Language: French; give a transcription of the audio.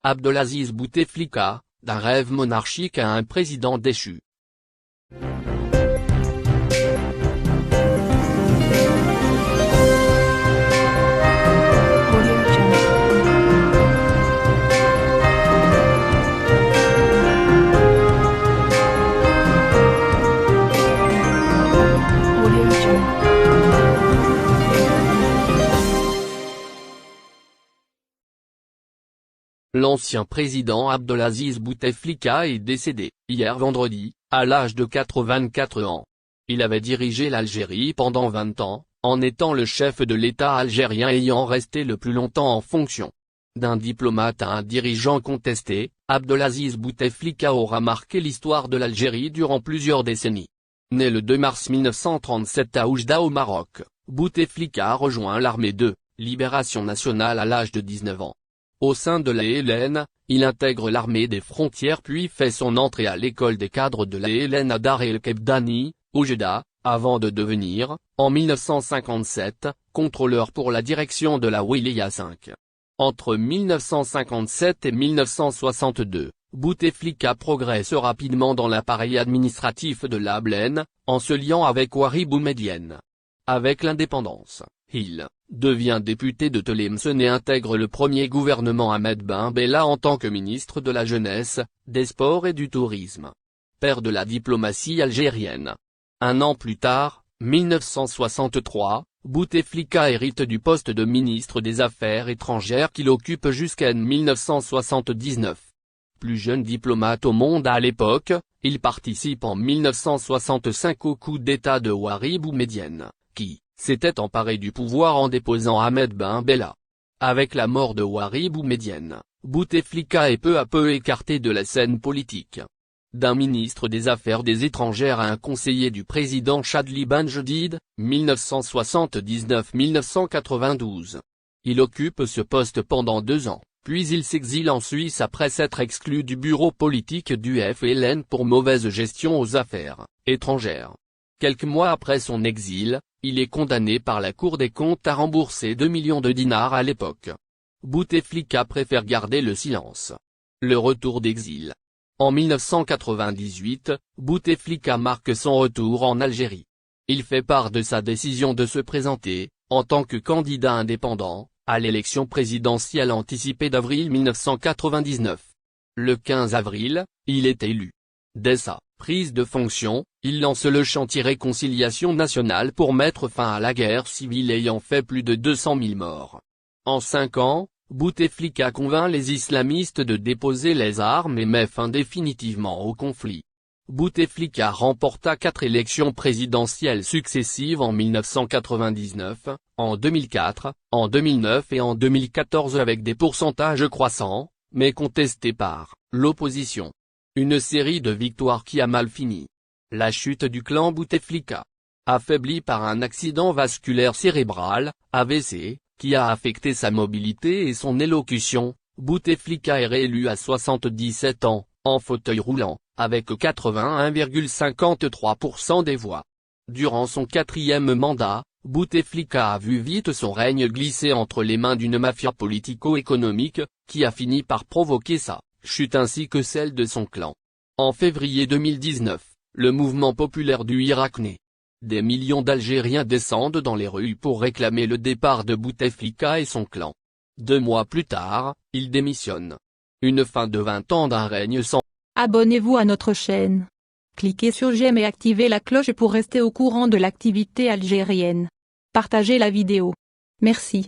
Abdelaziz Bouteflika, d'un rêve monarchique à un président déchu. L'ancien président Abdelaziz Bouteflika est décédé, hier vendredi, à l'âge de 84 ans. Il avait dirigé l'Algérie pendant 20 ans, en étant le chef de l'État algérien ayant resté le plus longtemps en fonction. D'un diplomate à un dirigeant contesté, Abdelaziz Bouteflika aura marqué l'histoire de l'Algérie durant plusieurs décennies. Né le 2 mars 1937 à Oujda au Maroc, Bouteflika rejoint l'armée de Libération nationale à l'âge de 19 ans. Au sein de l'ELN, il intègre l'armée des frontières puis fait son entrée à l'école des cadres de l'ELN à Dar el-Kebdani, Oujda, avant de devenir, en 1957, contrôleur pour la direction de la Wilaya 5. Entre 1957 et 1962, Bouteflika progresse rapidement dans l'appareil administratif de l'ABLN, en se liant avec Ouari Boumedienne. Avec l'indépendance, il devient député de Tlemcen et intègre le premier gouvernement Ahmed Ben Bella en tant que ministre de la Jeunesse, des Sports et du Tourisme. Père de la diplomatie algérienne. Un an plus tard, 1963, Bouteflika hérite du poste de ministre des Affaires étrangères qu'il occupe jusqu'en 1979. Plus jeune diplomate au monde à l'époque, il participe en 1965 au coup d'État de Ouari Boumedienne, qui s'était emparé du pouvoir en déposant Ahmed Ben Bella. Avec la mort de Ouari Boumedienne, Bouteflika est peu à peu écarté de la scène politique. D'un ministre des Affaires étrangères à un conseiller du président Chadli Benjedid, 1979-1992. Il occupe ce poste pendant 2 ans, puis il s'exile en Suisse après s'être exclu du bureau politique du FLN pour mauvaise gestion aux affaires étrangères. Quelques mois après son exil, il est condamné par la Cour des comptes à rembourser 2 millions de dinars à l'époque. Bouteflika préfère garder le silence. Le retour d'exil. En 1998, Bouteflika marque son retour en Algérie. Il fait part de sa décision de se présenter, en tant que candidat indépendant, à l'élection présidentielle anticipée d'avril 1999. Le 15 avril, il est élu. Dès sa prise de fonction, il lance le chantier Réconciliation nationale pour mettre fin à la guerre civile ayant fait plus de 200 000 morts. En 5 ans, Bouteflika convainc les islamistes de déposer les armes et met fin définitivement au conflit. Bouteflika remporta 4 élections présidentielles successives en 1999, en 2004, en 2009 et en 2014 avec des pourcentages croissants, mais contestés par l'opposition. Une série de victoires qui a mal fini. La chute du clan Bouteflika. Affaibli par un accident vasculaire cérébral, AVC, qui a affecté sa mobilité et son élocution, Bouteflika est réélu à 77 ans, en fauteuil roulant, avec 81,53% des voix. Durant son 4e mandat, Bouteflika a vu vite son règne glisser entre les mains d'une mafia politico-économique, qui a fini par provoquer sa chute ainsi que celle de son clan. En février 2019, le mouvement populaire du Irak naît. Des millions d'Algériens descendent dans les rues pour réclamer le départ de Bouteflika et son clan. 2 mois plus tard, il démissionne. Une fin de 20 ans d'un règne sans... Abonnez-vous à notre chaîne. Cliquez sur j'aime et activez la cloche pour rester au courant de l'activité algérienne. Partagez la vidéo. Merci.